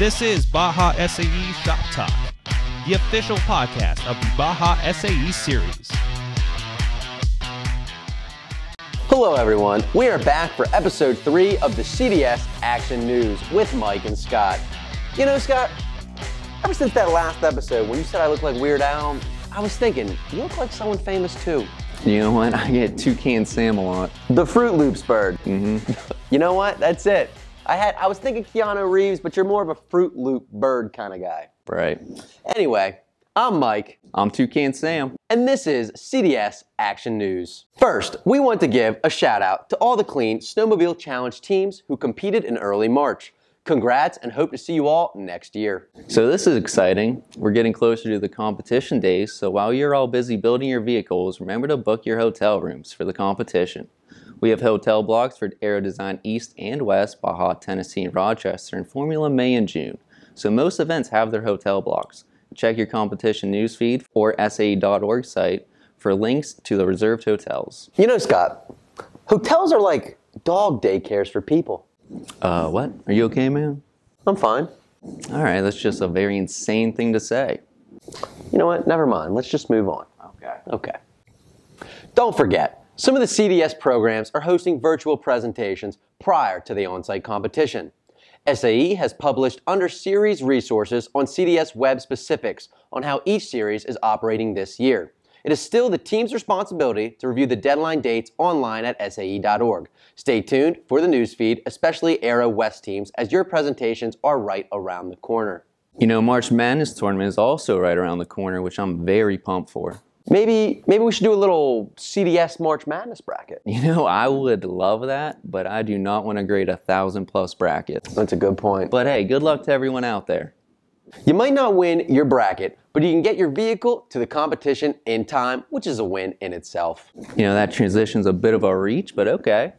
This is Baja SAE Shop Talk, the official podcast of the Baja SAE series. Hello everyone, we are back for episode 3 of the CDS Action News with Mike and Scott. You know, Scott, ever since that last episode when you said I look like Weird Al, I was thinking, you look like someone famous too. You know what? I get Toucan Sam a lot. The Fruit Loops bird. Mm-hmm. You know what? That's it. I was thinking Keanu Reeves, but you're more of a Fruit Loop bird kind of guy. Right. Anyway, I'm Mike. I'm Toucan Sam. And this is CDS Action News. First, we want to give a shout out to all the Clean Snowmobile Challenge teams who competed in early March. Congrats and hope to see you all next year. So this is exciting. We're getting closer to the competition days, so while you're all busy building your vehicles, remember to book your hotel rooms for the competition. We have hotel blocks for Aero Design East and West, Baja, Tennessee, and Rochester, and Formula May and June. So most events have their hotel blocks. Check your competition newsfeed or SAE.org site for links to the reserved hotels. You know, Scott, hotels are like dog daycares for people. What? Are you okay, man? I'm fine. All right, that's just a very insane thing to say. You know what? Never mind. Let's just move on. Okay. Don't forget, some of the CDS programs are hosting virtual presentations prior to the on-site competition. SAE has published under series resources on CDS web specifics on how each series is operating this year. It is still the team's responsibility to review the deadline dates online at SAE.org. Stay tuned for the newsfeed, especially Aero West teams, as your presentations are right around the corner. You know, March Madness tournament is also right around the corner, which I'm very pumped for. Maybe we should do a little CDS March Madness bracket. You know, I would love that, but I do not want to grade 1,000+ brackets. That's a good point. But hey, good luck to everyone out there. You might not win your bracket, but you can get your vehicle to the competition in time, which is a win in itself. You know, that transition's a bit of a reach, but okay.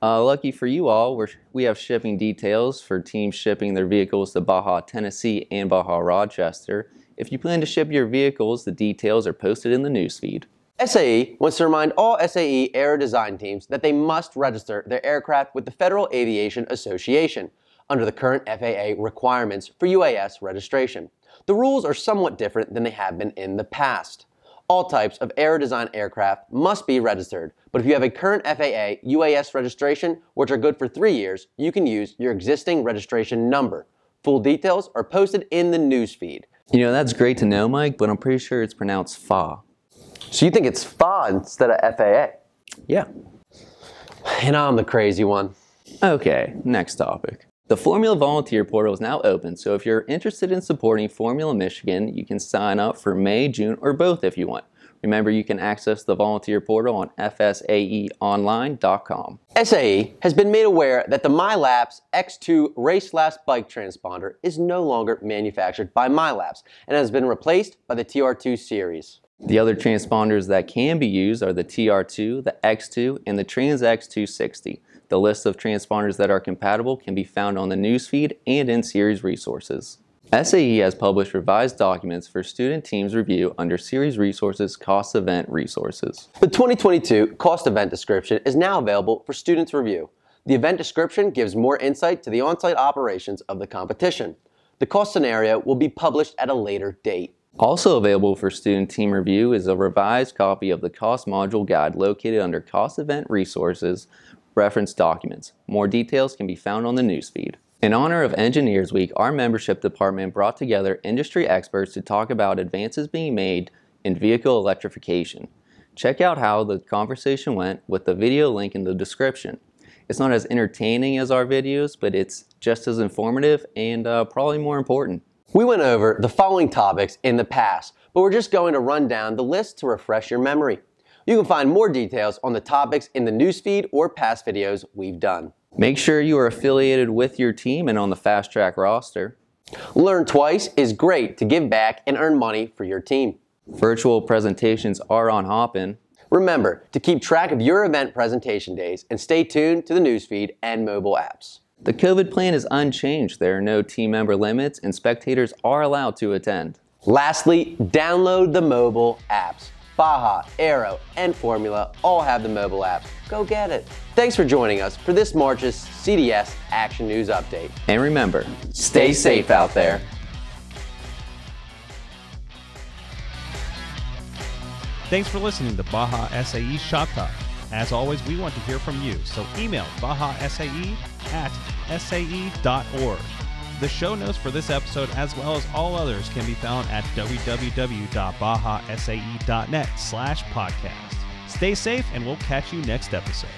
Lucky for you all, we have shipping details for teams shipping their vehicles to Baja, Tennessee and Baja, Rochester. If you plan to ship your vehicles, the details are posted in the newsfeed. SAE wants to remind all SAE Aero Design teams that they must register their aircraft with the Federal Aviation Association under the current FAA requirements for UAS registration. The rules are somewhat different than they have been in the past. All types of Aero Design aircraft must be registered, but if you have a current FAA UAS registration, which are good for 3 years, you can use your existing registration number. Full details are posted in the newsfeed. You know, that's great to know, Mike, but I'm pretty sure it's pronounced FAA. So you think it's FAA instead of FAA? Yeah. And I'm the crazy one. Okay, next topic. The Formula Volunteer Portal is now open, so if you're interested in supporting Formula Michigan, you can sign up for May, June, or both if you want. Remember, you can access the Volunteer Portal on fsaeonline.com. SAE has been made aware that the MyLabs X2 Racelabs bike transponder is no longer manufactured by MyLabs and has been replaced by the TR2 series. The other transponders that can be used are the TR2, the X2, and the Trans X260. The list of transponders that are compatible can be found on the newsfeed and in series resources. SAE has published revised documents for student teams review under Series Resources Cost Event Resources. The 2022 cost event description is now available for students' review. The event description gives more insight to the on-site operations of the competition. The cost scenario will be published at a later date. Also available for student team review is a revised copy of the Cost Module Guide located under Cost Event Resources Reference Documents. More details can be found on the newsfeed. In honor of Engineers Week, our membership department brought together industry experts to talk about advances being made in vehicle electrification. Check out how the conversation went with the video link in the description. It's not as entertaining as our videos, but it's just as informative and probably more important. We went over the following topics in the past, but we're just going to run down the list to refresh your memory. You can find more details on the topics in the newsfeed or past videos we've done. Make sure you are affiliated with your team and on the Fast Track roster. Learn twice is great to give back and earn money for your team. Virtual presentations are on Hopin. Remember to keep track of your event presentation days and stay tuned to the newsfeed and mobile apps. The COVID plan is unchanged. There are no team member limits and spectators are allowed to attend. Lastly, download the mobile apps. Baja, Aero, and Formula all have the mobile app. Go get it. Thanks for joining us for this March's CDS Action News Update. And remember, stay safe out there. Thanks for listening to Baja SAE Shop Talk. As always, we want to hear from you, so email bajasae@sae.org. The show notes for this episode, as well as all others, can be found at www.bajasae.net/podcast. Stay safe, and we'll catch you next episode.